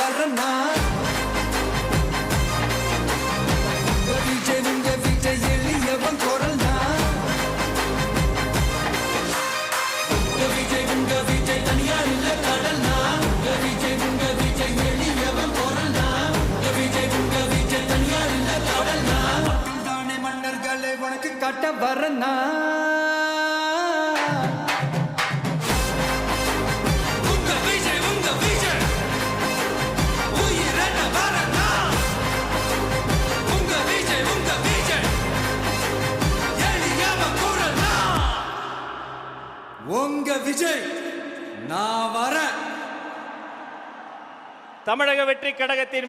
வரனா விஜய் உங்க விஜய் எளியவன் குரல்னா விஜய் உங்க விஜய் தனியார் இல்ல கடல்னா விஜய் உங்க விஜய் எளியவன் குரல்னா விஜய் உங்க விஜய் தனியார் இல்ல கடல்னா தானே மன்னர்களை உனக்கு காட்ட வரனா உங்க விஜய் நான் வரேன். தமிழக வெற்றி கழகத்தின்